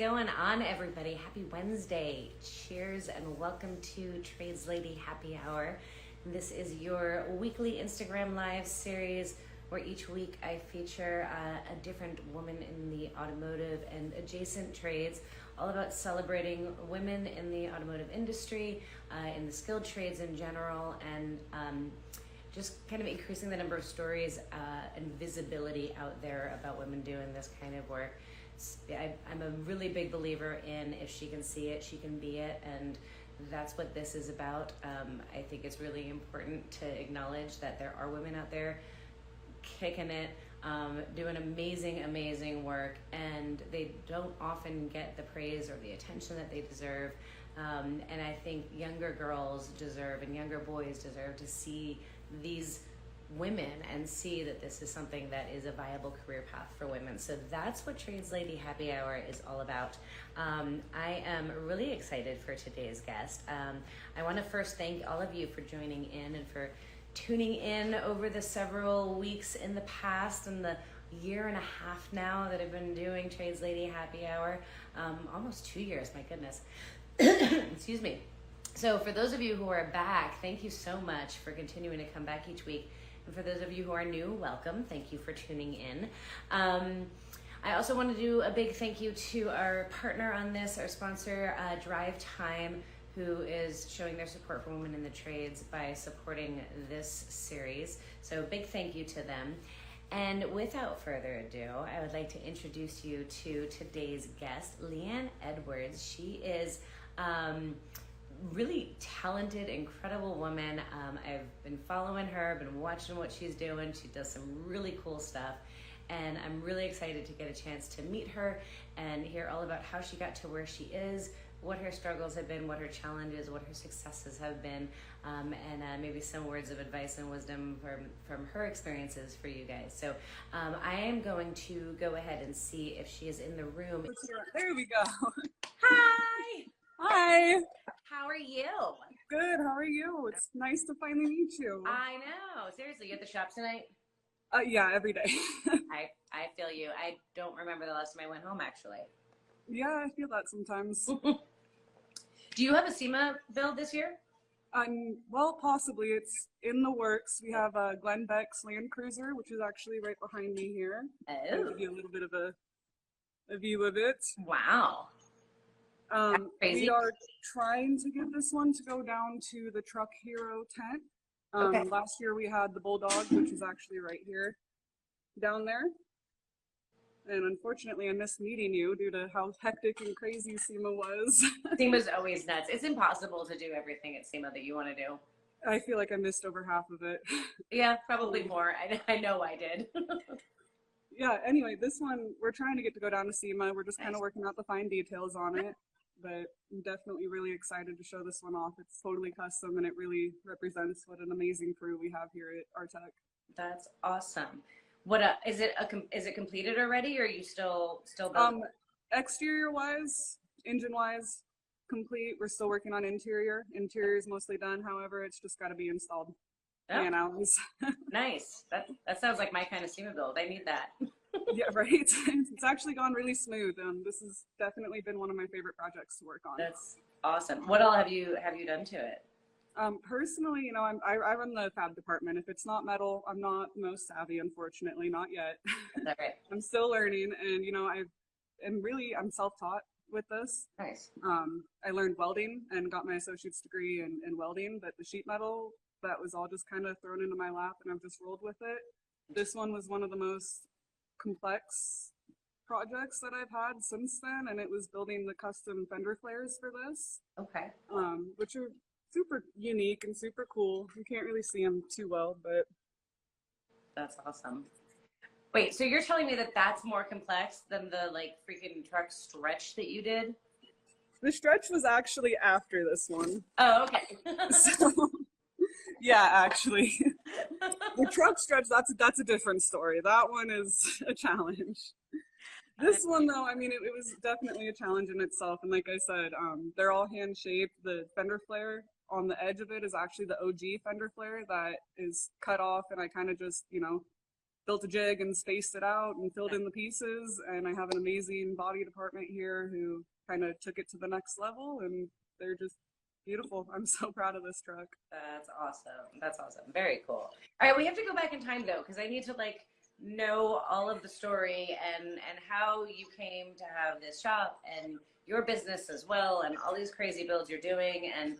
going on, everybody? Happy Wednesday. Cheers and welcome to Trades Lady Happy Hour. This is your weekly Instagram Live series where each week I feature a different woman in the automotive and adjacent trades, all about celebrating women in the automotive industry, in the skilled trades in general, and just kind of increasing the number of stories and visibility out there about women doing this kind of work. I'm a really big believer in if she can see it, she can be it, and that's what this is about. I think it's really important to acknowledge that there are women out there kicking it, doing amazing work, and they don't often get the praise or the attention that they deserve. And I think younger girls deserve and younger boys deserve to see these women and see that this is something that is a viable career path for women. So that's what Trades Lady Happy Hour is all about. I am really excited for today's guest. I want to first thank all of you for joining in and for tuning in over the several weeks in the past and the year and a half now that I've been doing Trades Lady Happy Hour. Almost 2 years, my goodness. Excuse me. So for those of you who are back, thank you so much for continuing to come back each week. And for those of you who are new, welcome. Thank you for tuning in. I also want to do a big thank you to our partner on this, our sponsor, Drive Time, who is showing their support for women in the trades by supporting this series. So big thank you to them. And without further ado, I would like to introduce you to today's guest, LeeAnn Edwards. She is really talented, incredible woman. I've been following her, been watching what she's doing. She does some really cool stuff. And I'm really excited to get a chance to meet her and hear all about how she got to where she is, what her struggles have been, what her challenges, what her successes have been, and maybe some words of advice and wisdom from her experiences for you guys. So I am going to go ahead and see if she is in the room. There we go. Hi! Hi. How are you? Good. How are you? It's nice to finally meet you. I know. Seriously, you at the shop tonight? Yeah, every day. I feel you. I don't remember the last time I went home, actually. Yeah, I feel that sometimes. Do you have a SEMA build this year? Well, possibly. It's in the works. We have Glenn Beck's Land Cruiser, which is actually right behind me here. Oh. I'll give you a little bit of a view of it. Wow. We are trying to get this one to go down to the Truck Hero tent. Okay. Last year we had the Bulldog, which is actually right here down there. And unfortunately, I missed meeting you due to how hectic and crazy SEMA was. SEMA's always nuts. It's impossible to do everything at SEMA that you want to do. I feel like I missed over half of it. Yeah, probably more. I know I did. Yeah, anyway, this one, we're trying to get to go down to SEMA. We're just kind of working out the fine details on it. But I'm definitely really excited to show this one off. It's totally custom, and it really represents what an amazing crew we have here at Rtech. That's awesome. What is it completed already, or are you still building? Exterior wise, engine wise, complete. We're still working on interior. Interior is mostly done. However, it's just got to be installed. Oh. Man hours. Nice. That sounds like my kind of SEMA build. I need that. Yeah, right. It's actually gone really smooth. This has definitely been one of my favorite projects to work on. That's awesome. What all have you done to it? Personally, you know, I run the fab department. If it's not metal, I'm not most savvy, unfortunately, not yet. Is that right? I'm still learning, and you know, I'm self-taught with this. Nice. I learned welding and got my associate's degree in welding, but the sheet metal, that was all just kind of thrown into my lap, and I've just rolled with it. This one was one of the most complex projects that I've had since then, and it was building the custom fender flares for this. Okay. Which are super unique and super cool. You can't really see them too well, but that's awesome. Wait, so you're telling me that that's more complex than the like freaking truck stretch that you did? The stretch was actually after this one. Oh, okay. So, yeah, actually. The truck stretch, that's a different story. That one is a challenge. This one, though, I mean, it was definitely a challenge in itself. And like I said, they're all hand-shaped. The fender flare on the edge of it is actually the OG fender flare that is cut off, and I kind of just, you know, built a jig and spaced it out and filled in the pieces. And I have an amazing body department here who kind of took it to the next level, and they're just beautiful. I'm so proud of this truck. That's awesome. That's awesome. Very cool. All right, we have to go back in time though, because I need to like know all of the story and how you came to have this shop and your business as well, and all these crazy builds you're doing, and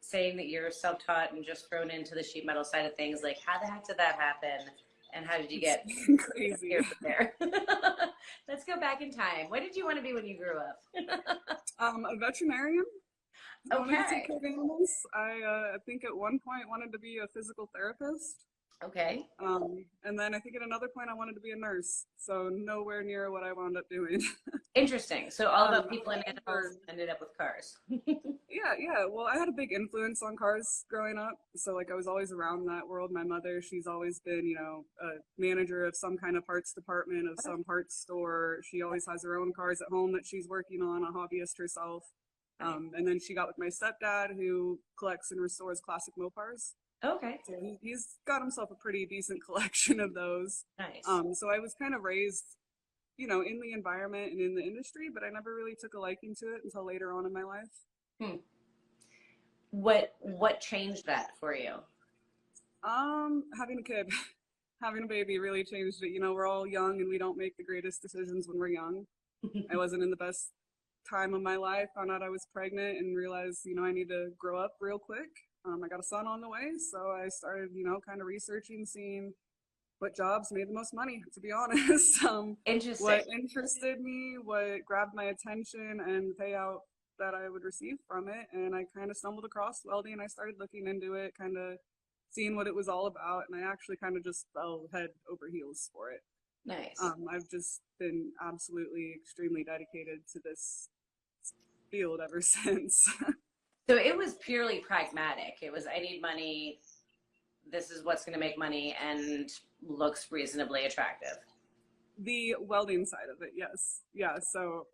saying that you're self-taught and just thrown into the sheet metal side of things. Like, how the heck did that happen? And how did you get crazy here from there? Let's go back in time. What did you want to be when you grew up? A veterinarian. I wanted to Okay. take care of animals. I think at one point wanted to be a physical therapist. Okay. And then I think at another point I wanted to be a nurse. So nowhere near what I wound up doing. Interesting. So all about people and animals ended up with cars. Yeah. Well, I had a big influence on cars growing up. So like I was always around that world. My mother, she's always been, you know, a manager of some kind of parts department of some parts store. She always has her own cars at home that she's working on, a hobbyist herself. And then she got with my stepdad, who collects and restores classic Mopars. Okay. So he's got himself a pretty decent collection of those. Nice. So I was kind of raised, you know, in the environment and in the industry, but I never really took a liking to it until later on in my life. What changed that for you? Having a kid, having a baby really changed it. You know, we're all young and we don't make the greatest decisions when we're young. I wasn't in the best time of my life. Found out I was pregnant and realized, you know, I need to grow up real quick. I got a son on the way, so I started, you know, kind of researching, seeing what jobs made the most money, to be honest. Interesting. What interested me, what grabbed my attention, and the payout that I would receive from it. And I kind of stumbled across welding. I started looking into it, kind of seeing what it was all about, and I actually kind of just fell head over heels for it. Nice. I've just been absolutely extremely dedicated to this field ever since. So it was purely pragmatic. It was, I need money. This is what's going to make money and looks reasonably attractive. The welding side of it, yes. Yeah, so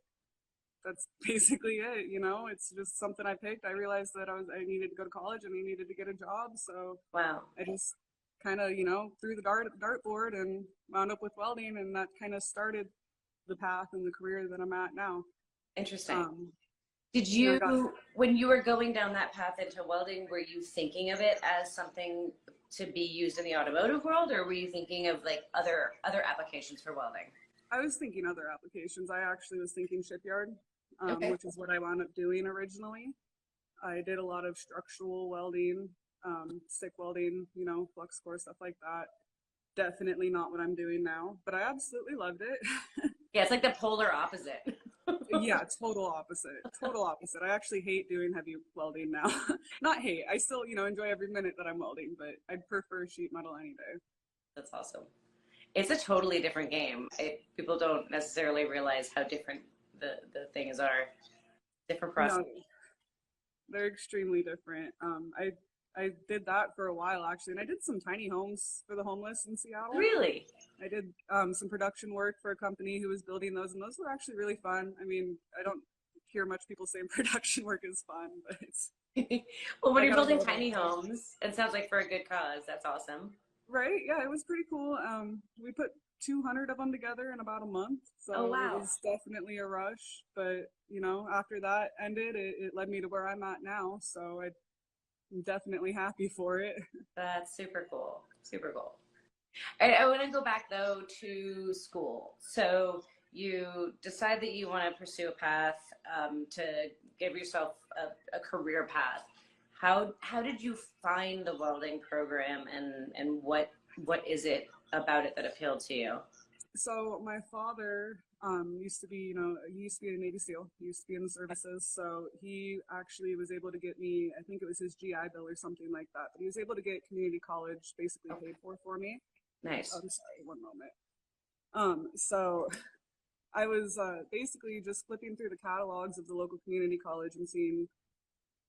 that's basically it, you know. It's just something I picked. I realized that I needed to go to college and I needed to get a job, so wow. I just kind of, you know, threw the dartboard and wound up with welding, and that kind of started the path and the career that I'm at now. Interesting. Did you, when you were going down that path into welding, were you thinking of it as something to be used in the automotive world, or were you thinking of like other applications for welding? I was thinking other applications. I actually was thinking shipyard, Okay. which is what I wound up doing originally. I did a lot of structural welding, stick welding, you know, flux core, stuff like that. Definitely not what I'm doing now, but I absolutely loved it. Yeah, it's like the polar opposite. Yeah, total opposite. Total opposite. I actually hate doing heavy welding now. Not hate. I still, you know, enjoy every minute that I'm welding, but I'd prefer sheet metal any day. That's awesome. It's a totally different game. People don't necessarily realize how different the things are. Different process. No, they're extremely different. I did that for a while actually, and I did some tiny homes for the homeless in Seattle. Really? I did some production work for a company who was building those, and those were actually really fun. I mean, I don't hear much people saying production work is fun, but it's well, when you're building tiny homes, it sounds like for a good cause. That's awesome. Right? Yeah, it was pretty cool. We put 200 of them together in about a month, so oh, wow. It was definitely a rush. But you know, after that ended, it led me to where I'm at now. So I'm definitely happy for it. That's super cool. Super cool. I want to go back though to school. So you decide that you want to pursue a path to give yourself a career path. How did you find the welding program, and what is it about it that appealed to you? So my father used to be, you know, he used to be a Navy SEAL. He used to be in the services. So he actually was able to get me, I think it was his GI Bill or something like that, but he was able to get community college basically paid for me. Nice. I'm sorry, one moment. So I was basically just flipping through the catalogs of the local community college and seeing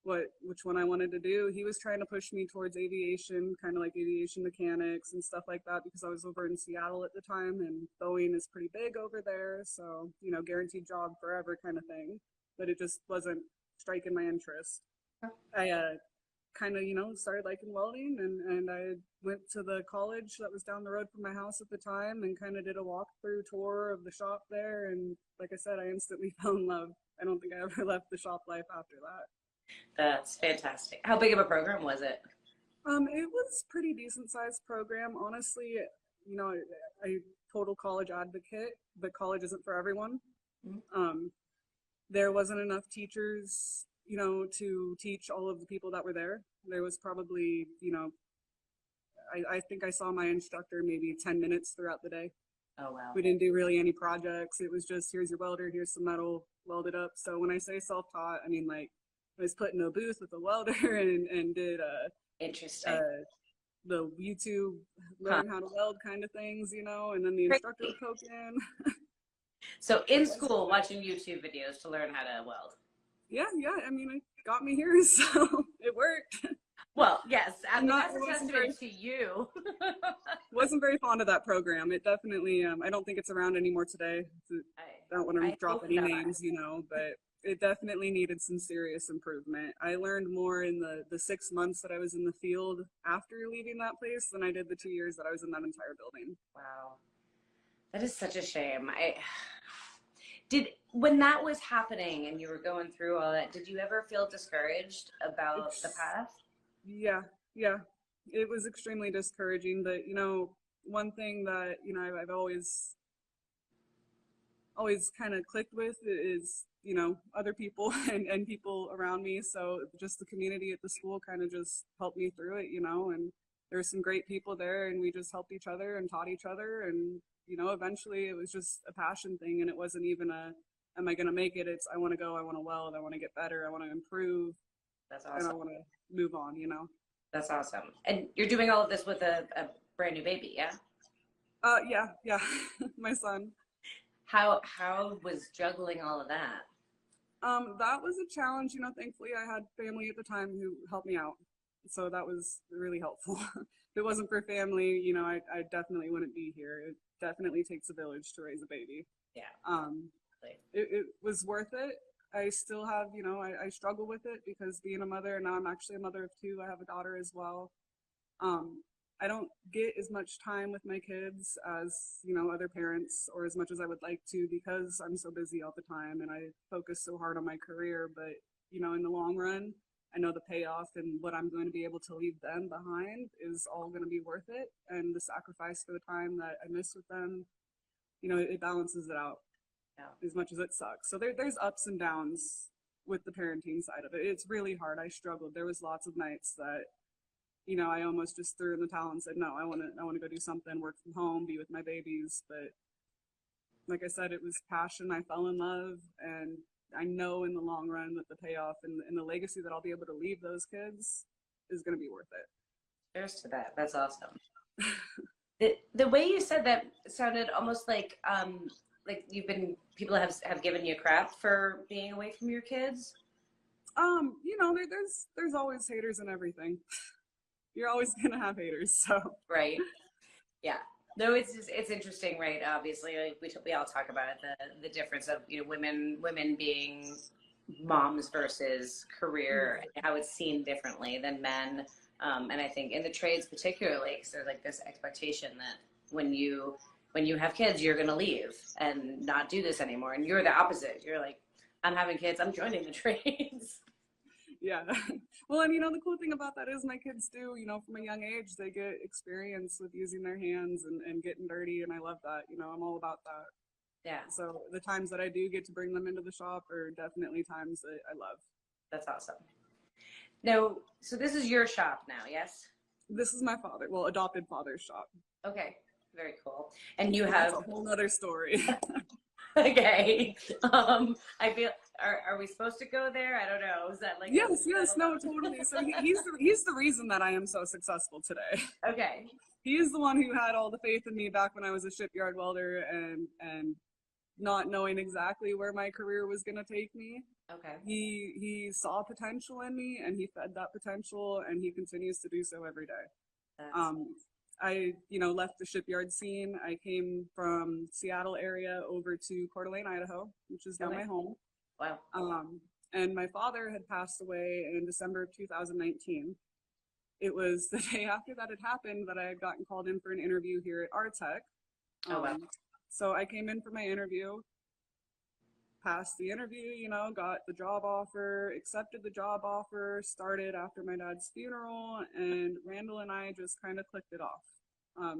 which one I wanted to do. He was trying to push me towards aviation, kind of like aviation mechanics and stuff like that, because I was over in Seattle at the time, and Boeing is pretty big over there. So, you know, guaranteed job forever kind of thing, but it just wasn't striking my interest. I kind of, started liking welding, and I went to the college that was down the road from my house at the time and kind of did a walkthrough tour of the shop there. And like I said, I instantly fell in love. I don't think I ever left the shop life after that. That's fantastic. How big of a program was it? It was pretty decent sized program. Honestly, I total college advocate, but college isn't for everyone. There wasn't enough teachers, to teach all of the people that were there. There was probably, I think I saw my instructor maybe 10 minutes throughout the day. Oh, wow. We didn't do really any projects. It was just, here's your welder, here's some metal, weld it up. So when I say self-taught, I mean, like, I was put in a booth with a welder and did Interesting. the YouTube learn how to weld kind of things, and then the instructor would poke in. So in school, watching YouTube videos to learn how to weld. Yeah. I mean, it got me here, so it worked. Well, yes, that's a testament to you. Wasn't very fond of that program. It definitely, I don't think it's around anymore today. I don't want to drop any names, but it definitely needed some serious improvement. I learned more in the 6 months that I was in the field after leaving that place than I did the 2 years that I was in that entire building. Wow. That is such a shame. When that was happening and you were going through all that, did you ever feel discouraged about the path? Yeah. It was extremely discouraging, but one thing that, I've always kind of clicked with is, other people and people around me. So just the community at the school kind of just helped me through it, and there were some great people there, and we just helped each other and taught each other. And, eventually it was just a passion thing, and it wasn't even am I going to make it? It's, I want to go, I want to weld, I want to get better, I want to improve. That's awesome. And I want to move on, That's awesome. And you're doing all of this with a brand new baby, yeah? Yeah. My son. How was juggling all of that? That was a challenge. Thankfully I had family at the time who helped me out. So that was really helpful. If it wasn't for family, I definitely wouldn't be here. It definitely takes a village to raise a baby. Yeah. It was worth it. I still have, I struggle with it because being a mother, and now I'm actually a mother of 2. I have a daughter as well. I don't get as much time with my kids as, other parents, or as much as I would like to, because I'm so busy all the time and I focus so hard on my career. But, in the long run, I know the payoff and what I'm going to be able to leave them behind is all going to be worth it. And the sacrifice for the time that I miss with them, it balances it out. Yeah. As much as it sucks. So there's ups and downs with the parenting side of it. It's really hard. I struggled. There was lots of nights that, I almost just threw in the towel and said, no, I want to go do something, work from home, be with my babies. But like I said, it was passion. I fell in love, and I know in the long run that the payoff and the legacy that I'll be able to leave those kids is going to be worth it. Cheers to that. That's awesome. The way you said that sounded almost like people have given you crap for being away from your kids. There's always haters in everything. You're always gonna have haters, so. Right. Yeah. No, it's interesting, right? Obviously, like we all talk about it, the difference of women being moms versus career, and how it's seen differently than men. And I think in the trades particularly, because there's like this expectation that when you have kids, you're gonna leave and not do this anymore, and you're the opposite. You're like, I'm having kids, I'm joining the trades. Yeah. Well, and the cool thing about that is my kids do, from a young age, they get experience with using their hands and getting dirty, and I love that. I'm all about that. Yeah. So the times that I do get to bring them into the shop are definitely times that I love. That's awesome. Now, so this is your shop now, yes? This is my adopted father's shop. Okay. Very cool. And you have a whole other story. Okay. I feel, are we supposed to go there? I don't know. Is that like yes, no, totally. So he's the reason that I am so successful today. Okay. He is the one who had all the faith in me back when I was a shipyard welder and not knowing exactly where my career was going to take me. Okay. He saw potential in me, and he fed that potential, and he continues to do so every day. I, left the shipyard scene. I came from Seattle area over to Coeur d'Alene, Idaho, which is now my home. Wow. And my father had passed away in December of 2019. It was the day after that had happened that I had gotten called in for an interview here at Rtech. Oh, wow. So I came in for my interview, passed the interview, you know, got the job offer, accepted the job offer, started after my dad's funeral, and Randall and I just kind of clicked it off.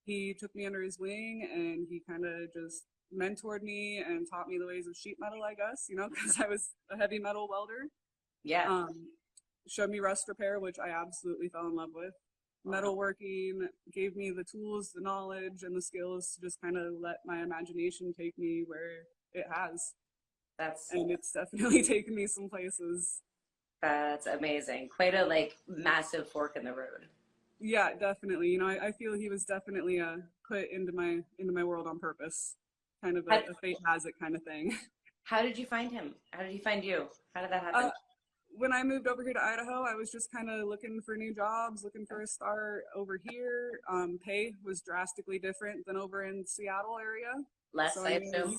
He took me under his wing and he kind of just mentored me and taught me the ways of sheet metal, I guess, you know, because I was a heavy metal welder. Yeah. Showed me rust repair, which I absolutely fell in love with. Metalworking, gave me the tools, the knowledge, and the skills to just kind of let my imagination take me where it has. And it's definitely taken me some places. That's amazing. Quite a like massive fork in the road. Yeah, definitely. You know, I feel he was definitely put into my world on purpose. Kind of a fate has it kind of thing. How did you find him? How did he find you? How did that happen? When I moved over here to Idaho, I was just kind of looking for new jobs, looking for a start over here. Pay was drastically different than over in Seattle area. Less, so I assume.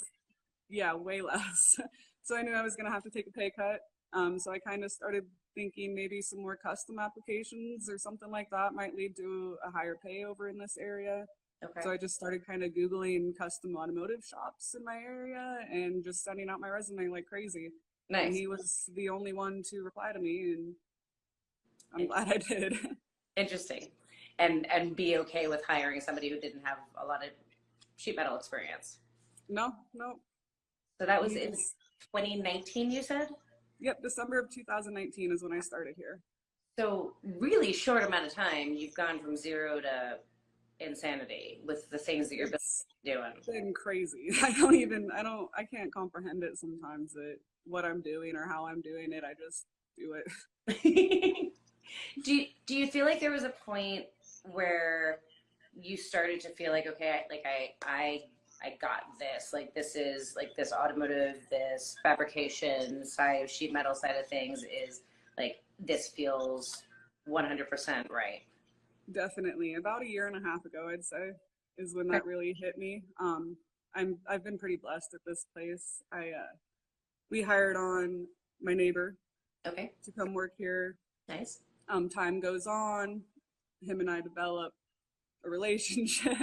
Yeah, way less. So I knew I was going to have to take a pay cut. So I kind of started thinking maybe some more custom applications or something like that might lead to a higher pay over in this area. Okay. So I just started kind of Googling custom automotive shops in my area and just sending out my resume like crazy. Nice. And he was the only one to reply to me, and I'm glad I did. Interesting. And be okay with hiring somebody who didn't have a lot of sheet metal experience. No. So that was in 2019, you said? Yep, December of 2019 is when I started here. So really short amount of time, you've gone from zero to insanity with the things that you're doing. It's been crazy. I can't comprehend it sometimes, that what I'm doing or how I'm doing it. I just do it. Do you feel like there was a point where you started to feel like, okay, I got this, like this is like this automotive, this fabrication side of sheet metal side of things is like, this feels 100% right? Definitely. About a year and a half ago, I'd say, is when that really hit me. I've been pretty blessed at this place. We hired on my neighbor to come work here. Nice. Time goes on, him and I develop a relationship.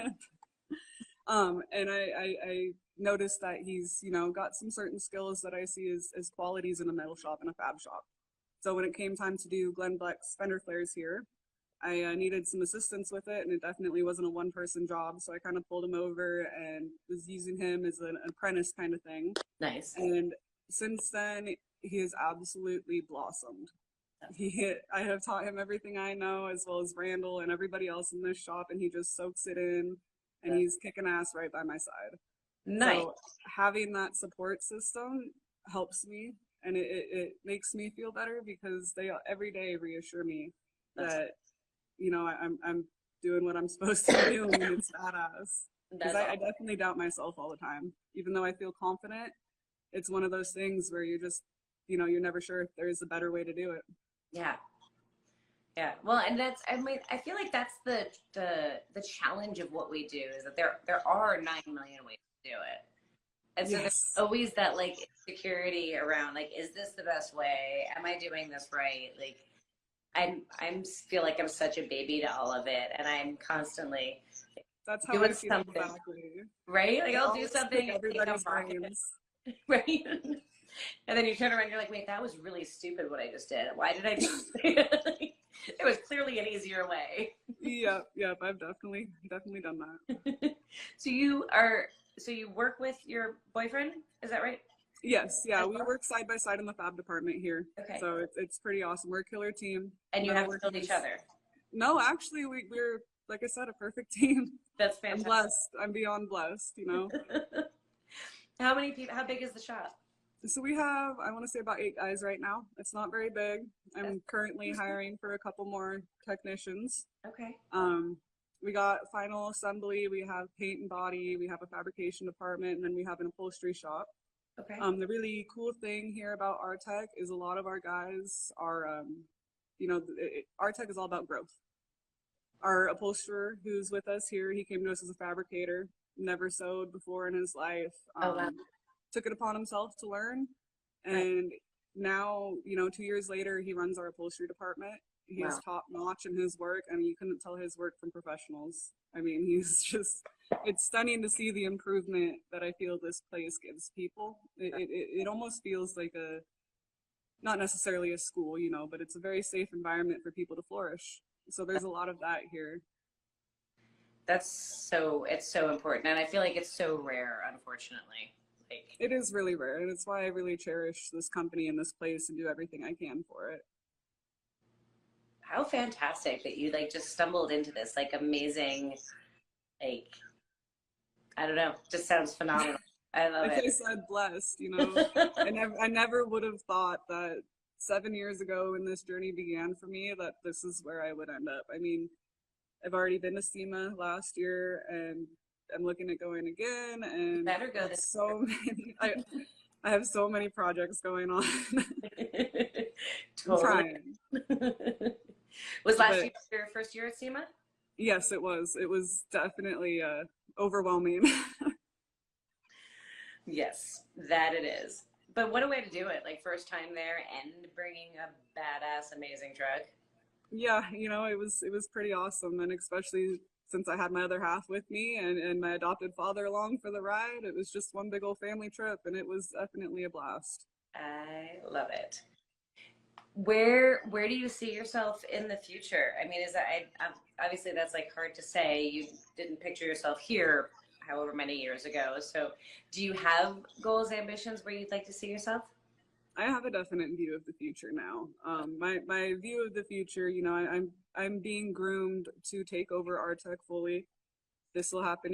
And I noticed that he's, you know, got some certain skills that I see as qualities in a metal shop and a fab shop. So when it came time to do Glenn Bleck's fender flares here, I needed some assistance with it, and it definitely wasn't a one-person job. So I kind of pulled him over and was using him as an apprentice kind of thing. Nice. And since then, he has absolutely blossomed. I have taught him everything I know, as well as Randall and everybody else in this shop, and he just soaks it in, and he's kicking ass right by my side. Nice. So having that support system helps me, and it makes me feel better, because they every day reassure me that, you know, I'm doing what I'm supposed to be doing, and it's badass. Because I definitely doubt myself all the time. Even though I feel confident, it's one of those things where you're just, you know, you're never sure if there's a better way to do it. Yeah. Yeah. Well, and that's, I mean, I feel like that's the challenge of what we do, is that there are 9 million ways to do it. And so there's always that like insecurity around, like, is this the best way? Am I doing this right? Like, I'm feel like I'm such a baby to all of it, and I'm constantly that's how I feel exactly. Right? Like, I'll do something, everybody's brains. Right? And then you turn around and you're like, wait, that was really stupid what I just did. Why did I do that? There was clearly an easier way. Yep, I've definitely done that. So you work with your boyfriend, is that right? Yes, yeah, we work side by side in the fab department here. Okay. So it's pretty awesome. We're a killer team. And you have to build each other. No, actually, we're, like I said, a perfect team. That's fantastic. I'm blessed. I'm beyond blessed, you know. How many people, how big is the shop? So we have, I want to say, about 8 guys right now. It's not very big. I'm currently hiring for a couple more technicians. Okay. We got final assembly, we have paint and body, we have a fabrication department, and then we have an upholstery shop. Okay. The really cool thing here about Rtech is a lot of our guys are, you know, Rtech is all about growth. Our upholsterer who's with us here, he came to us as a fabricator, never sewed before in his life. Oh, wow. Took it upon himself to learn, and now, 2 years later, he runs our upholstery department. He is Wow. top notch in his work. I mean, you couldn't tell his work from professionals. I mean, he's just, it's stunning to see the improvement that I feel this place gives people. It almost feels like not necessarily a school, but it's a very safe environment for people to flourish. So there's a lot of that here. It's so important. And I feel like it's so rare, unfortunately. Like, It is really rare, and it's why I really cherish this company and this place and do everything I can for it. how fantastic that you like just stumbled into this like amazing, like, I don't know, just sounds phenomenal. I love Like I it. said, blessed, I never would have thought that 7 years ago when this journey began for me that this is where I would end up. I mean, I've already been to SEMA last year and I'm looking at going again, You and better go have this so many I have so many projects going on. I'm totally. trying. Was last But year your first year at SEMA? yes, it was. It was definitely overwhelming. Yes, that it is. But what a way to do it. Like first time there and bringing a badass, amazing truck. Yeah, it was pretty awesome, and especially since I had my other half with me and my adopted father along for the ride, it was just one big old family trip, and it was definitely a blast. I love it. Where do you see yourself in the future? I mean, is that obviously that's like hard to say. You didn't picture yourself here however many years ago. So, do you have goals, ambitions where you'd like to see yourself? I have a definite view of the future now. My view of the future, I'm being groomed to take over Rtech fully. This will happen,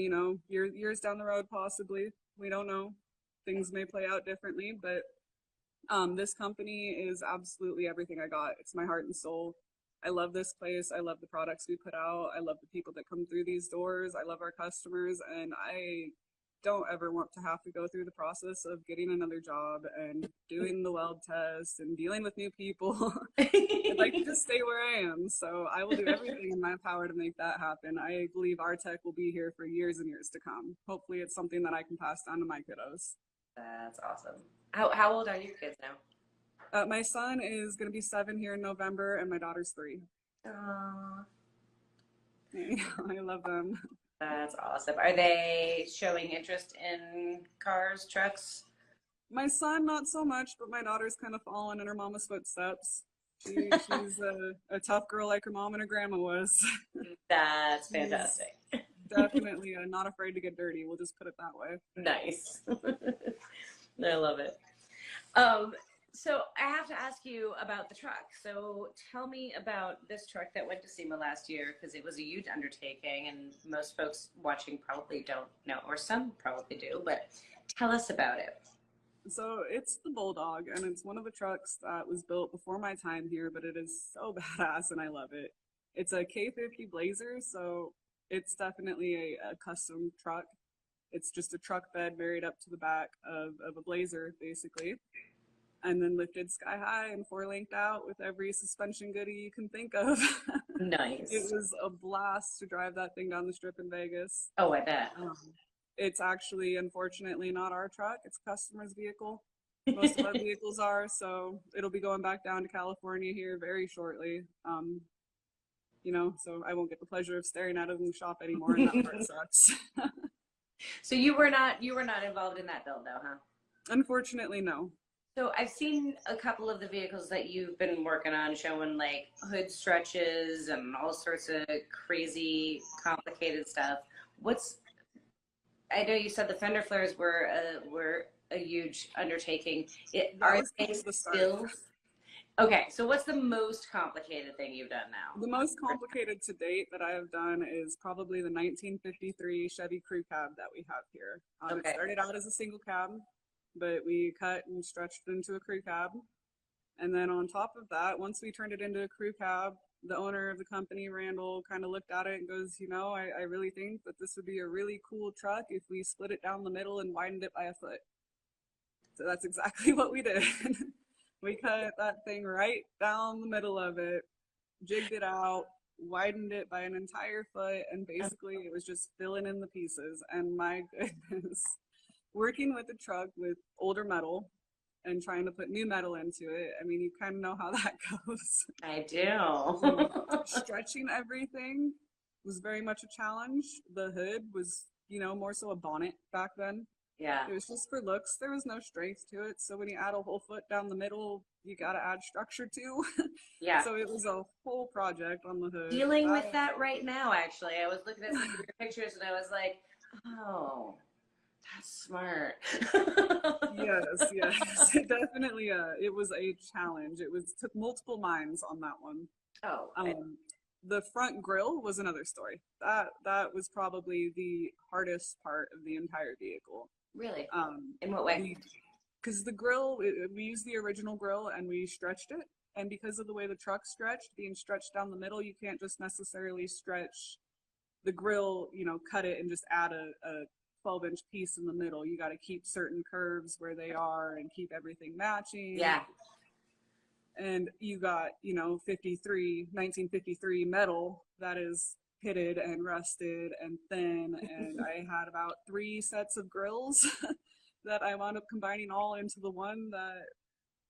years down the road, possibly. We don't know. Things may play out differently, but this company is absolutely everything I got. It's my heart and soul. I love this place. I love the products we put out. I love the people that come through these doors. I love our customers, and I don't ever want to have to go through the process of getting another job and doing the weld test and dealing with new people. I'd like to just stay where I am. So I will do everything in my power to make that happen. I believe our tech will be here for years and years to come. Hopefully it's something that I can pass down to my kiddos. That's awesome. How old are your kids now? My son is going to be 7 here in November, and my daughter's 3. Aw, I love them. that's awesome. Are they showing interest in cars, trucks? My son, not so much, but my daughter's kind of following in her mama's footsteps. She's a tough girl like her mom and her grandma was. That's She's fantastic. definitely not afraid to get dirty. We'll just put it that way. Nice. I love it. Um, so I have to ask you about the truck. So tell me about this truck that went to SEMA last year because it was a huge undertaking, and most folks watching probably don't know, or some probably do. But tell us about it. So it's the Bulldog, and it's one of the trucks that was built before my time here, but it is so badass, and I love it. It's a K50 Blazer, so it's definitely a custom truck. It's just a truck bed buried up to the back of a Blazer, basically, and then lifted sky high and 4 linked out with every suspension goodie you can think of. It Nice. was a blast to drive that thing down the strip in Vegas. Oh, I bet. Um, it's actually, unfortunately, not our truck. It's a customer's vehicle. Most of our vehicles are, so it'll be going back down to California here very shortly. So I won't get the pleasure of staring at it in the shop anymore, and that part sucks. So you were not involved in that build though, huh? Unfortunately, no. So I've seen a couple of the vehicles that you've been working on showing like hood stretches and all sorts of crazy complicated stuff. What's I know you said the fender flares were a huge undertaking. That Are was they kind of the start. still okay? So what's the most complicated thing you've done now? The most complicated to date that I have done is probably the 1953 Chevy Crew Cab that we have here. It Okay. started out as a single cab, but we cut and stretched it into a crew cab. And then on top of that, once we turned it into a crew cab, the owner of the company, Randall, kind of looked at it and goes, I really think that this would be a really cool truck if we split it down the middle and widened it by a foot. So that's exactly what we did. We cut that thing right down the middle of it, jigged it out, widened it by an entire foot, and basically it was just filling in the pieces. And my goodness, working with a truck with older metal and trying to put new metal into it. I mean, you kind of know how that goes. I do. Stretching everything was very much a challenge. The hood was, more so a bonnet back then. Yeah. It was just for looks. There was no strength to it. So when you add a whole foot down the middle, you got to add structure too. Yeah. So it was a whole project on the hood. Dealing with that right now, actually. I was looking at some of your pictures and I was like, oh, that's smart. Yes, it definitely, it was a challenge. Took multiple minds on that one. Oh, The front grille was another story. That was probably the hardest part of the entire vehicle. Really? In what way? Because the grill, we used the original grill and we stretched it. And because of the way the truck's stretched, being stretched down the middle, you can't just necessarily stretch the grill, cut it and just add a 12-inch piece in the middle. You got to keep certain curves where they are and keep everything matching. Yeah. And you got, 1953 metal that is pitted and rusted and thin. And I had about 3 sets of grills that I wound up combining all into the one that,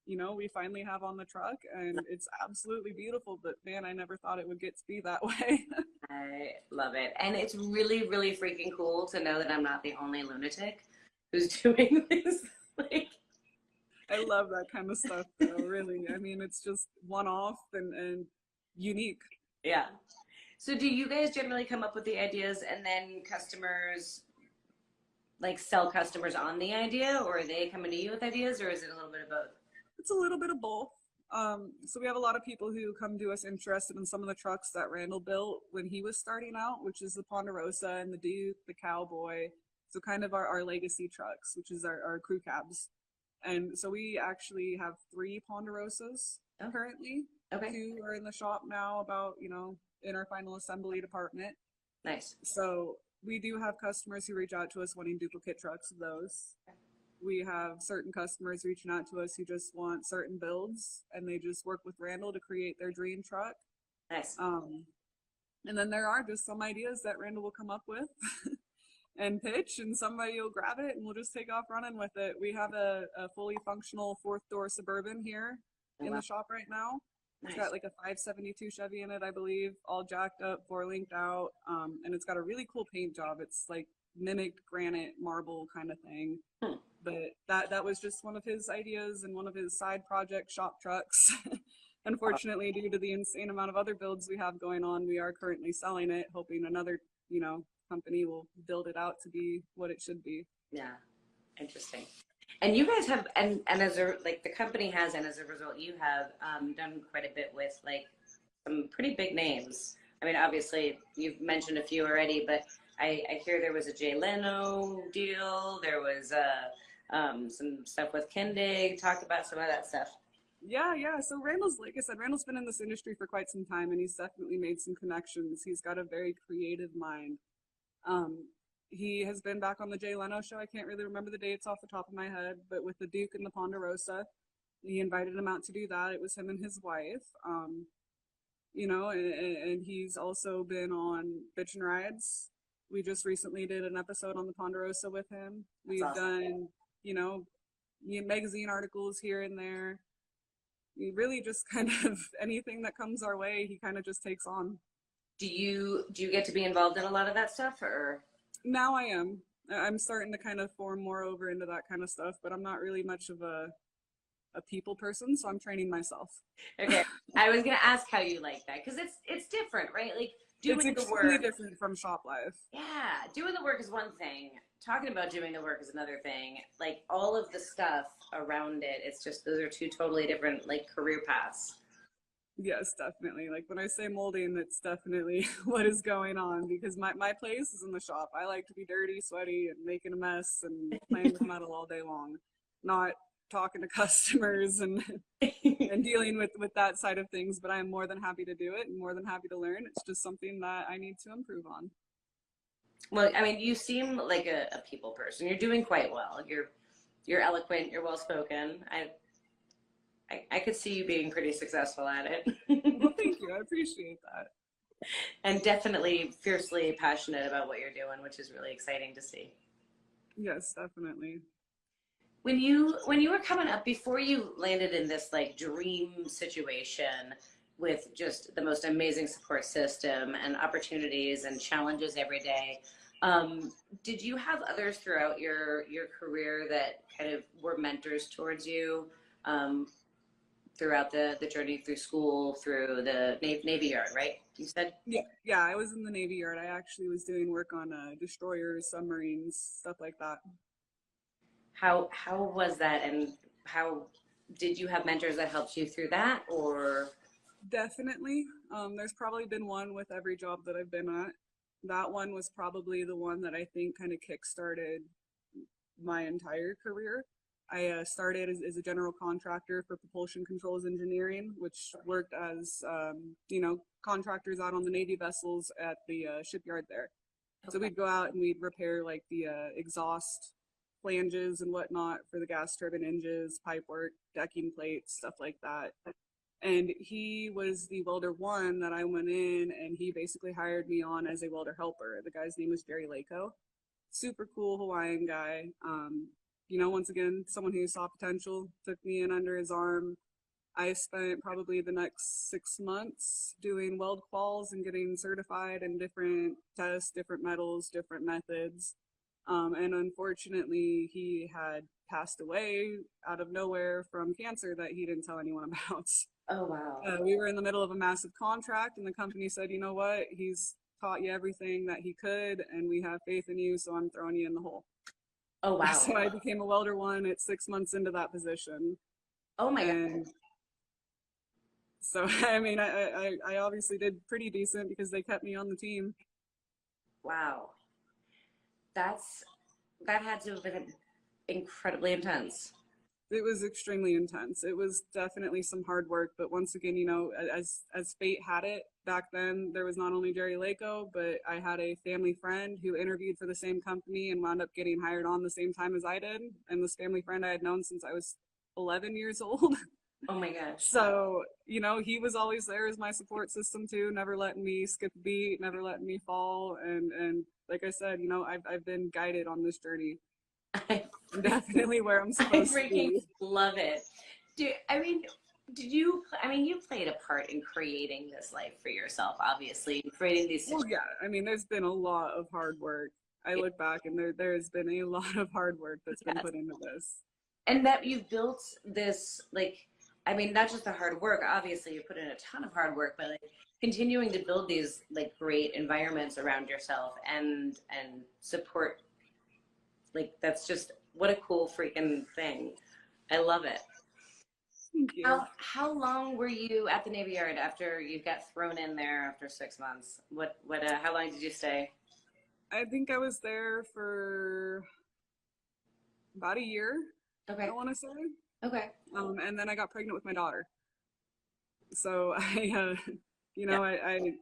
we finally have on the truck. And it's absolutely beautiful, but man, I never thought it would get to be that way. I love it. And it's really, really freaking cool to know that I'm not the only lunatic who's doing this. I love that kind of stuff, though, really. I mean, it's just one-off and unique. Yeah. So do you guys generally come up with the ideas and then customers, sell customers on the idea, or are they coming to you with ideas, or is it a little bit of both? It's a little bit of both. So we have a lot of people who come to us interested in some of the trucks that Randall built when he was starting out, which is the Ponderosa and the Duke, the Cowboy. So kind of our legacy trucks, which is our crew cabs. And so we actually have 3 Ponderosas currently. Okay. 2 are in the shop now, about, in our final assembly department. Nice. So we do have customers who reach out to us wanting duplicate trucks of those. We have certain customers reaching out to us who just want certain builds, and they just work with Randall to create their dream truck. Nice. And then there are just some ideas that Randall will come up with and pitch, and somebody will grab it and we'll just take off running with it. We have a fully functional 4th-door Suburban here in the shop right now. It's got like a 572 Chevy in it, I believe, all jacked up, 4-linked out, and it's got a really cool paint job. It's like mimicked granite marble kind of thing. But that was just one of his ideas and one of his side project shop trucks. Unfortunately, due to the insane amount of other builds we have going on, we are currently selling it, hoping another, company will build it out to be what it should be. Yeah, interesting. And you guys have, and as the company has, and as a result, you have done quite a bit with some pretty big names. I mean, obviously, you've mentioned a few already, but I hear there was a Leno deal. There was some stuff with Kindig. Talk about some of that stuff. Yeah. So Randall's, like I said, Randall's been in this industry for quite some time, and he's definitely made some connections. He's got a very creative mind. He has been back on the Jay Leno show. I can't really remember the dates off the top of my head, but with the Duke and the Ponderosa, he invited him out to do that. It was him and his wife. And he's also been on Bitchin rides. We just recently did an episode on the Ponderosa with him. We've done, magazine articles here and there. We really just kind of anything that comes our way, he kind of just takes on. Do you get to be involved in a lot of that stuff, or? Now I am. I'm starting to kind of form more over into that kind of stuff, but I'm not really much of a people person, so I'm training myself. Okay. I was gonna ask how you like that, because it's different, right? Doing it's the work. Extremely different from shop life. Yeah, doing the work is one thing. Talking about doing the work is another thing. All of the stuff around it, it's just those are 2 totally different career paths. Yes, definitely. When I say molding, it's definitely what is going on, because my place is in the shop. I like to be dirty, sweaty, and making a mess and playing with metal all day long, not talking to customers and dealing with that side of things. But I'm more than happy to do it and more than happy to learn. It's just something that I need to improve on. Well, I mean, you seem like a people person. You're doing quite well. You're eloquent. You're well spoken. I could see you being pretty successful at it. Well, thank you. I appreciate that. And definitely fiercely passionate about what you're doing, which is really exciting to see. Yes, definitely. when you were coming up, before you landed in this like dream situation with just the most amazing support system and opportunities and challenges every day, did you have others throughout your career that kind of were mentors towards you, um, throughout the journey through school, through the Navy Yard, right? You said? Yeah, I was in the Navy Yard. I actually was doing work on destroyers, submarines, stuff like that. How was that, and how did you have mentors that helped you through that, or? Definitely. There's probably been one with every job that I've been at. That one was probably the one that I think kind of kick-started my entire career. I started as a general contractor for propulsion controls engineering, which worked as, contractors out on the Navy vessels at the shipyard there. So Okay. we'd go out and we'd repair like the exhaust flanges and whatnot for the gas turbine engines, pipe work, decking plates, stuff like that. And he was the welder one that I went in, and he basically hired me on as a welder helper. The guy's name was Jerry Leko. Super cool Hawaiian guy. Once again, someone who saw potential, took me in under his arm. I spent probably the next 6 months doing weld quals and getting certified in different tests, different metals, different methods. And unfortunately, he had passed away out of nowhere from cancer that he didn't tell anyone about. Oh wow. We were in the middle of a massive contract, and the company said, you know what, he's taught you everything that he could, and we have faith in you, so I'm throwing you in the hole. Oh wow. So I became a welder one at 6 months into that position. Oh my God. And so, I mean, I obviously did pretty decent because they kept me on the team. Wow. That's that had to have been incredibly intense. It was extremely intense. It was definitely some hard work, but once again, as fate had it, back then there was not only Jerry Leko, but I had a family friend who interviewed for the same company and wound up getting hired on the same time as I did. And this family friend I had known since I was 11 years old. Oh my gosh. So, he was always there as my support system too, never letting me skip a beat, never letting me fall. And like I said, I've been guided on this journey. I, I'm definitely where I'm I supposed to freaking be. love it. Did you, I mean, you played a part in creating this life for yourself, obviously, creating these Well, situations. yeah, I mean, there's been a lot of hard work. I look back and there's been a lot of hard work that's been Yes. put into this. And that you've built this, like, I mean, not just the hard work, obviously you put in a ton of hard work, but like continuing to build these like great environments around yourself and support, like that's just what a cool freaking thing. I love it. Thank you. How long were you at the Navy Yard after you got thrown in there after 6 months? How long did you stay? I think I was there for about a year, Okay. I want to say. Okay. And then I got pregnant with my daughter. So Yeah. I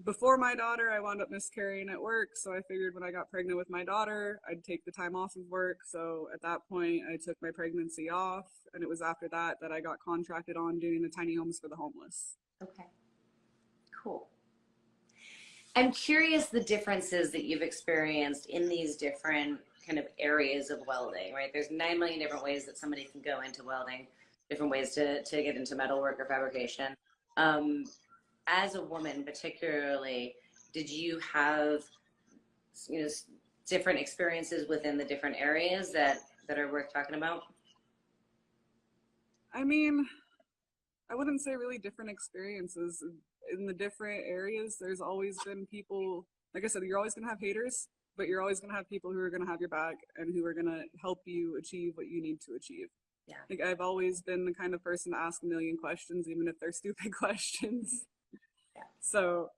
before my daughter, I wound up miscarrying at work. So I figured when I got pregnant with my daughter, I'd take the time off of work. So at that point, I took my pregnancy off. And it was after that that I got contracted on doing the tiny homes for the homeless. Okay. Cool. I'm curious the differences that you've experienced in these different kind of areas of welding, right? There's 9 million different ways that somebody can go into welding, different ways to get into metalwork or fabrication. Um, as a woman, particularly, did you have, you know, different experiences within the different areas that are worth talking about? I mean, I wouldn't say really different experiences. In the different areas, there's always been people, like I said, you're always going to have haters, but you're always going to have people who are going to have your back and who are going to help you achieve what you need to achieve. Yeah. Like I've always been the kind of person to ask a million questions, even if they're stupid questions. Yeah. So,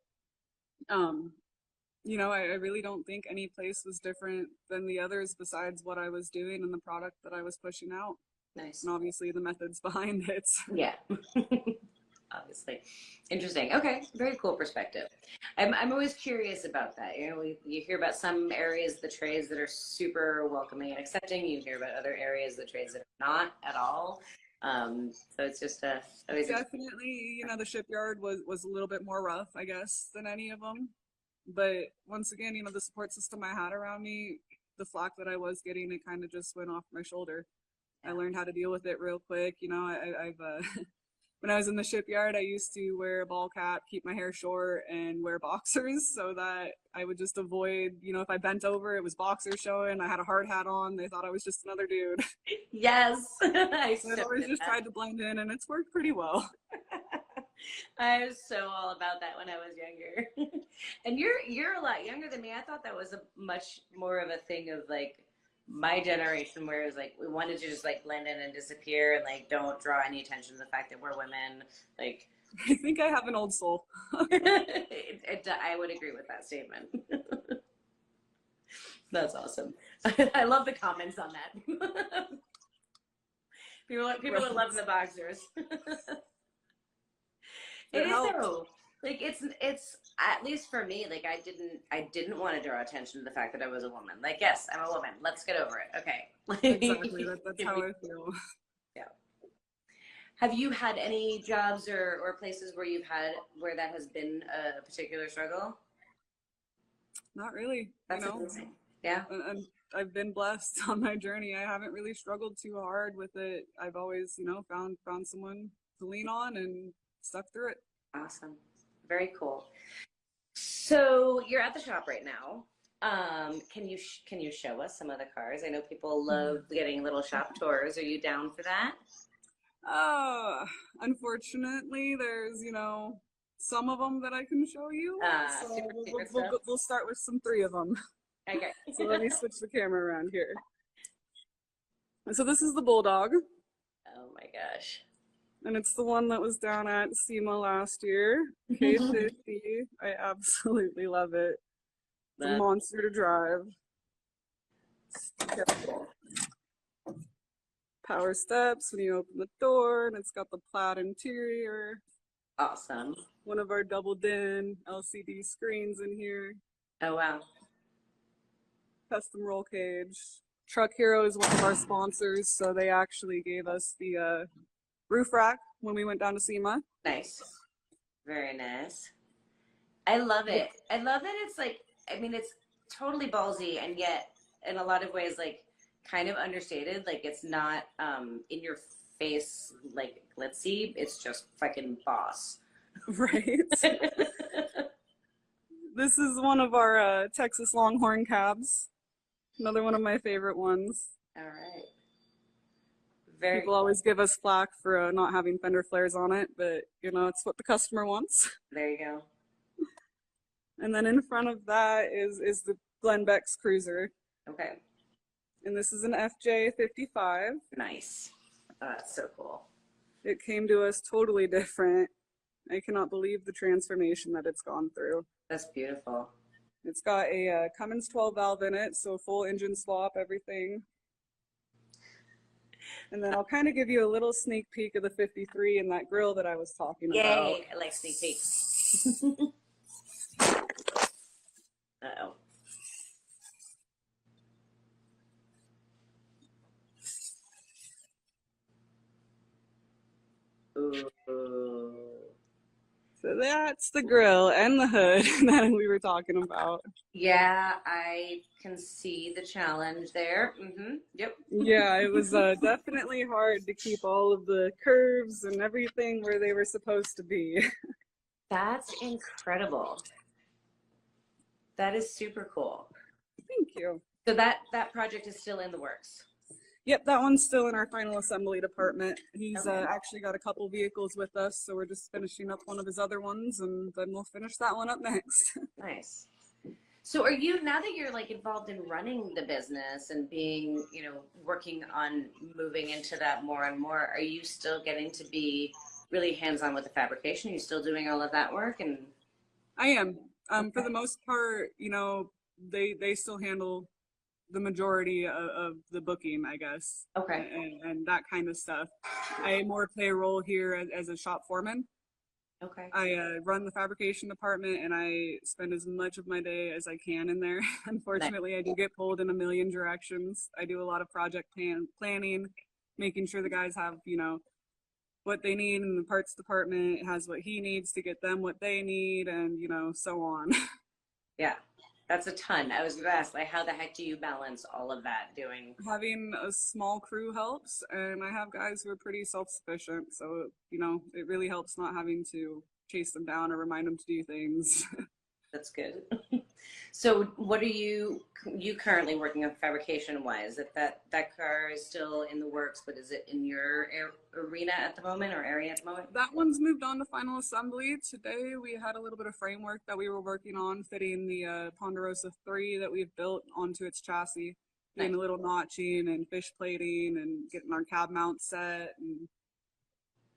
I really don't think any place was different than the others besides what I was doing and the product that I was pushing out. Nice. And obviously the methods behind it. Yeah. Obviously. Interesting. Okay. Very cool perspective. I'm always curious about that. You know, you hear about some areas of the trades that are super welcoming and accepting. You hear about other areas of the trades that are not at all. So it's just always Definitely, the shipyard was a little bit more rough, I guess, than any of them. But once again, the support system I had around me, the flack that I was getting, it kind of just went off my shoulder. I learned how to deal with it real quick. You know, I've when I was in the shipyard, I used to wear a ball cap, keep my hair short, and wear boxers so that I would just avoid, you know, if I bent over, it was boxers showing. I had a hard hat on. They thought I was just another dude. Yes. So I always just tried to blend in, and it's worked pretty well. I was so all about that when I was younger. And you're a lot younger than me. I thought that was a much more of a thing of like my generation, where it was like we wanted to just like blend in and disappear and like don't draw any attention to the fact that we're women. Like I think I have an old soul. I would agree with that statement. That's awesome. I love the comments on that. People are loving the boxers. It is though. Like it's at least for me, like I didn't want to draw attention to the fact that I was a woman. Like, yes, I'm a woman. Let's get over it. Okay. Exactly. That's how I feel. Yeah. Have you had any jobs or places where that has been a particular struggle? Not really. That's amazing. Yeah. And I've been blessed on my journey. I haven't really struggled too hard with it. I've always, you know, found someone to lean on and stuck through it. Awesome. Very cool. So you're at the shop right now. Can you show us some of the cars? I know people love getting little shop tours. Are you down for that? Unfortunately, there's, you know, some of them that I can show you. So we'll start with some 3 of them. Okay. So let me switch the camera around here. So this is the Bulldog. Oh my gosh. And it's the one that was down at SEMA last year. K50. I absolutely love it. It's a monster to drive. Power steps when you open the door, and it's got the plaid interior. Awesome. One of our double din LCD screens in here. Oh wow. Custom roll cage. Truck Hero is one of our sponsors, so they actually gave us the roof rack when we went down to SEMA. Nice. Very nice. I love it. I love that it's like, I mean, it's totally ballsy and yet in a lot of ways like kind of understated. Like it's not in your face like glitzy. It's just fucking boss. Right. This is one of our Texas Longhorn cabs. Another one of my favorite ones. All right. People always give us flack for not having fender flares on it, but you know, it's what the customer wants. There you go. And then in front of that is the Glenn Beck's Cruiser. Okay. And this is an FJ55. Nice. Oh, that's so cool. It came to us totally different. I cannot believe the transformation that it's gone through. That's beautiful. It's got a Cummins 12 valve in it, so full engine swap, everything. And then I'll kind of give you a little sneak peek of the 53 and that grill that I was talking about. Yay, I like sneak peeks. Uh-oh. Ooh. So that's the grill and the hood that we were talking about. Yeah, I can see the challenge there. Yep. Yeah, it was definitely hard to keep all of the curves and everything where they were supposed to be. That's incredible. That is super cool. Thank you. So that project is still in the works. Yep, that one's still in our final assembly department. He's Okay. Actually got a couple vehicles with us, so we're just finishing up one of his other ones, and then we'll finish that one up next. Nice. So are you, now that you're like involved in running the business and being, you know, working on moving into that more and more, are you still getting to be really hands-on with the fabrication? Are you still doing all of that work? And I am. For the most part, you know, they still handle the majority of the booking, I guess. Okay. And that kind of stuff. I more play a role here as a shop foreman. Okay. I run the fabrication department, and I spend as much of my day as I can in there. Unfortunately, I do get pulled in a million directions. I do a lot of project planning, making sure the guys have, you know, what they need, and the parts department has what he needs to get them what they need, and, you know, so on. Yeah. That's a ton. I was gonna ask, like, how the heck do you balance all of that doing? Having a small crew helps, and I have guys who are pretty self-sufficient, so it really helps not having to chase them down or remind them to do things. That's good. So what are you currently working on fabrication wise? If that car is still in the works, but is it in your arena at the moment or area at the moment? That one's moved on to final assembly. Today we had a little bit of framework that we were working on, fitting the Ponderosa 3 that we've built onto its chassis, doing Nice. a little notching and fish plating and getting our cab mount set and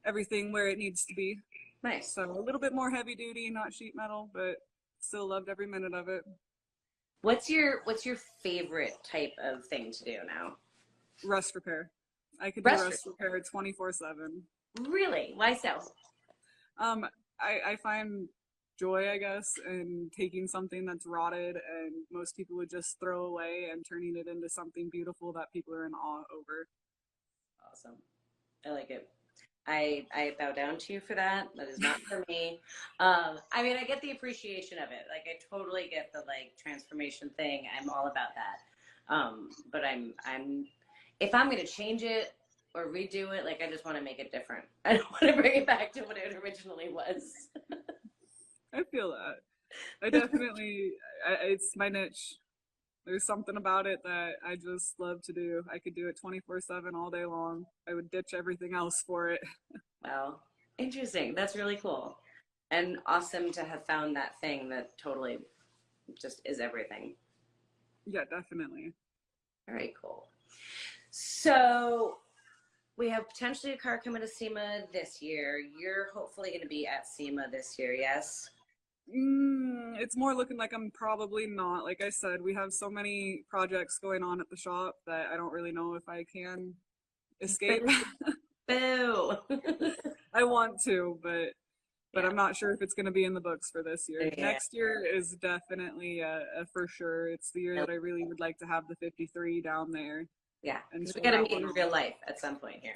everything where it needs to be. Nice. So a little bit more heavy duty, not sheet metal, but still loved every minute of it. What's your favorite type of thing to do now? Rust repair. I could do rust repair 24/7. Really? Why so? I find joy, I guess, in taking something that's rotted and most people would just throw away and turning it into something beautiful that people are in awe over. Awesome. I like it. I bow down to you for that. That is not for me. I mean, I get the appreciation of it. Like, I totally get the like transformation thing. I'm all about that. But I'm if I'm gonna change it or redo it, like I just want to make it different. I don't want to bring it back to what it originally was. I feel that. I definitely, it's my niche. There's something about it that I just love to do. I could do it 24/7 all day long. I would ditch everything else for it. Wow. Interesting. That's really cool. And awesome to have found that thing that totally just is everything. Yeah, definitely. Very cool. So we have potentially a car coming to SEMA this year. You're hopefully going to be at SEMA this year, yes? It's more looking like I'm probably not. Like I said, we have so many projects going on at the shop that I don't really know if I can escape. Boo. I want to, but I'm not sure if it's going to be in the books for this year. Yeah. Next year is definitely a for sure. It's the year that I really would like to have the 53 down there. Yeah, and we got to meet in real life at some point here.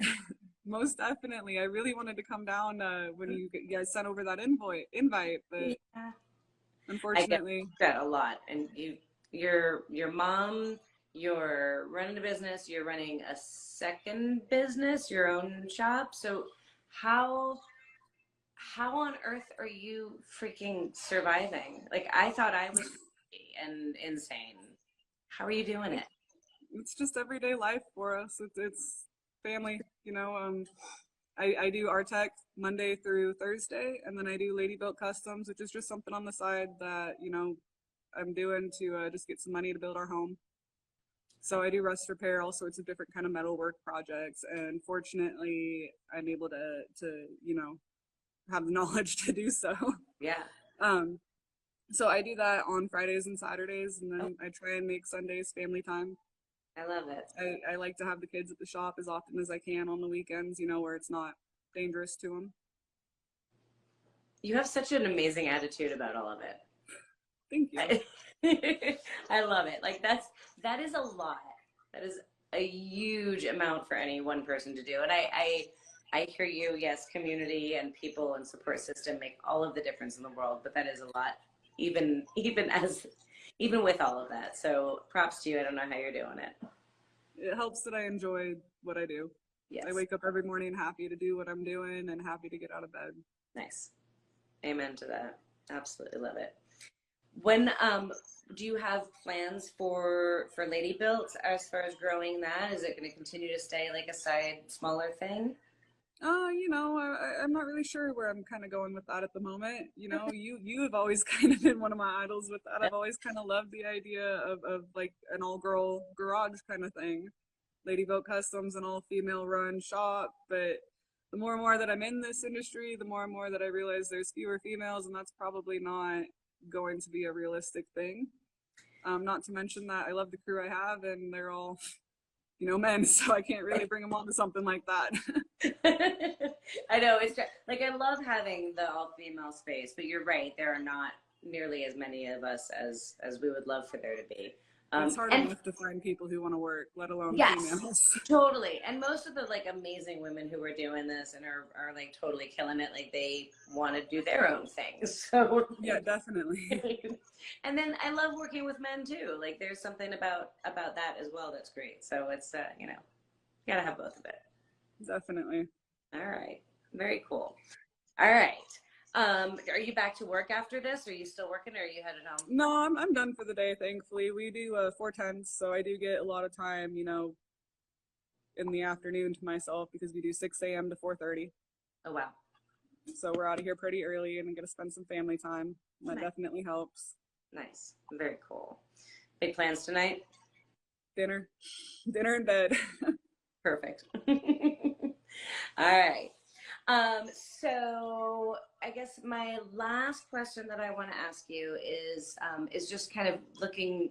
Most definitely. I really wanted to come down when you guys sent over that invite, but yeah. Unfortunately. I get that a lot. And your mom, you're running a business, you're running a second business, your own shop. So how on earth are you freaking surviving? Like, I thought I was crazy and insane. How are you doing it? It's just everyday life for us. It's family, I do Rtech Monday through Thursday, and then I do Lady Built Customs, which is just something on the side that, I'm doing to just get some money to build our home. So I do rust repair, all sorts of different kind of metalwork projects, and fortunately I'm able to have the knowledge to do so. Yeah. So I do that on Fridays and Saturdays, and then I try and make Sundays family time. I love it. I like to have the kids at the shop as often as I can on the weekends, where it's not dangerous to them. You have such an amazing attitude about all of it. Thank you. I love it. Like, that is a lot. That is a huge amount for any one person to do. And I hear you. Yes, community and people and support system make all of the difference in the world, but that is a lot, even with all of that. So props to you. I don't know how you're doing it. It helps that I enjoy what I do. Yes. I wake up every morning happy to do what I'm doing and happy to get out of bed. Nice. Amen to that. Absolutely love it. When do you have plans for Lady Built as far as growing that? Is it going to continue to stay like a side smaller thing? I'm not really sure where I'm kind of going with that at the moment. You have always kind of been one of my idols with that. I've always kind of loved the idea of like an all-girl garage kind of thing. Lady Built Customs, an all-female run shop, but the more and more that I'm in this industry, the more and more that I realize there's fewer females, and that's probably not going to be a realistic thing. Not to mention that I love the crew I have, and they're all men, so I can't really bring them on to something like that. I know, it's like, I love having the all-female space, but you're right, there are not nearly as many of us as we would love for there to be. It's hard And enough to find people who want to work, let alone yes, females. totally. And most of the like amazing women who are doing this and are like totally killing it, like they want to do their own things. So Yeah, definitely. and then I love working with men too. Like there's something about that as well that's great. So it's you know, you gotta have both of it. Definitely. All right. Very cool. All right. Are you back to work after this? Are you still working or are you headed home? No, I'm done for the day, thankfully. We do 410s, so I do get a lot of time, you know, in the afternoon to myself because we do 6 a.m. to 4:30. Oh wow. So we're out of here pretty early and get to spend some family time. That Nice. definitely helps. Nice. Very cool. Big plans tonight? Dinner, dinner in bed. Perfect. All right. So I guess my last question that I want to ask you is just kind of looking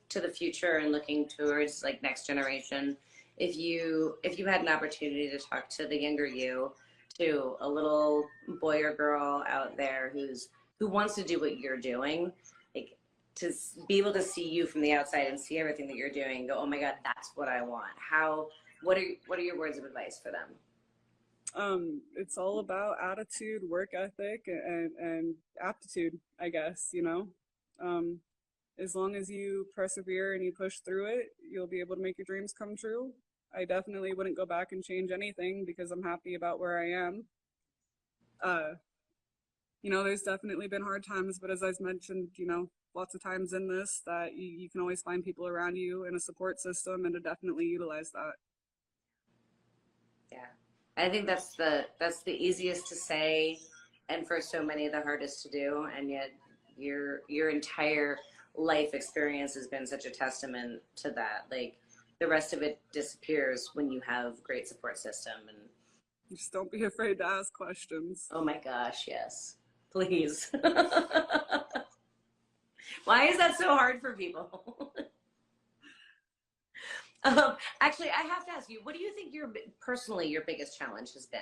to the future and looking towards like next generation. If you had an opportunity to talk to the younger you, to a little boy or girl out there who wants to do what you're doing, like to be able to see you from the outside and see everything that you're doing, and go, oh my God, that's what I want. What are your words of advice for them? It's all about attitude, work ethic, and aptitude, I guess, you know. As long as you persevere and you push through it, you'll be able to make your dreams come true. I definitely wouldn't go back and change anything because I'm happy about where I am. Uh, you know, there's definitely been hard times, but as I've mentioned, you know, lots of times in this that you can always find people around you and a support system and to definitely utilize that. Yeah. I think that's the easiest to say and for so many the hardest to do, and yet your entire life experience has been such a testament to that. Like the rest of it disappears when you have great support system and Just don't be afraid to ask questions. oh my gosh, yes. Please. Why is that so hard for people? Actually, I have to ask you, what do you think personally your biggest challenge has been?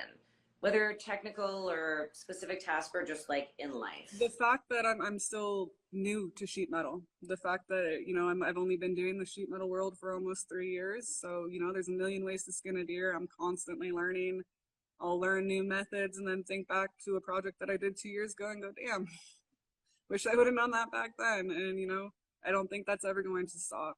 Whether technical or specific task or just like in life? The fact that I'm still new to sheet metal, the fact that, you know, I've only been doing the sheet metal world for almost 3 years. So, you know, there's a million ways to skin a deer. I'm constantly learning. I'll learn new methods and then think back to a project that I did 2 years ago and go, damn, wish I would have done that back then. And, you know, I don't think that's ever going to stop.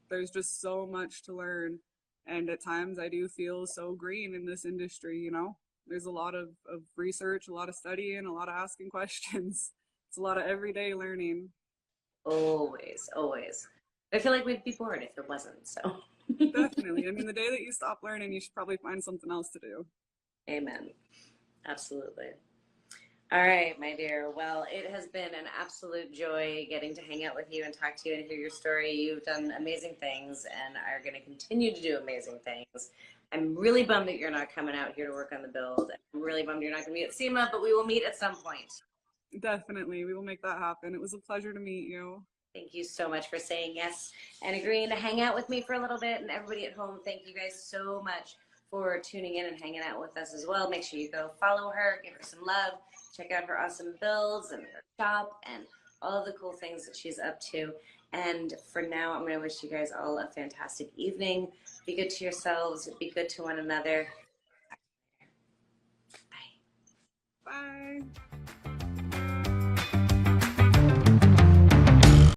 There's just so much to learn. And at times I do feel so green in this industry, you know? There's a lot of research, a lot of studying, a lot of asking questions. It's a lot of everyday learning. Always, always. I feel like we'd be bored if it wasn't, so. Definitely. I mean, the day that you stop learning, you should probably find something else to do. Amen. Absolutely. All right, my dear. Well, it has been an absolute joy getting to hang out with you and talk to you and hear your story. You've done amazing things and are going to continue to do amazing things. I'm really bummed that you're not coming out here to work on the build. I'm really bummed you're not going to be at SEMA, but we will meet at some point. Definitely. We will make that happen. It was a pleasure to meet you. Thank you so much for saying yes and agreeing to hang out with me for a little bit. And everybody at home, thank you guys so much for tuning in and hanging out with us as well. Make sure you go follow her, give her some love, check out her awesome builds and her shop and all of the cool things that she's up to. And for now, I'm going to wish you guys all a fantastic evening. Be good to yourselves, be good to one another,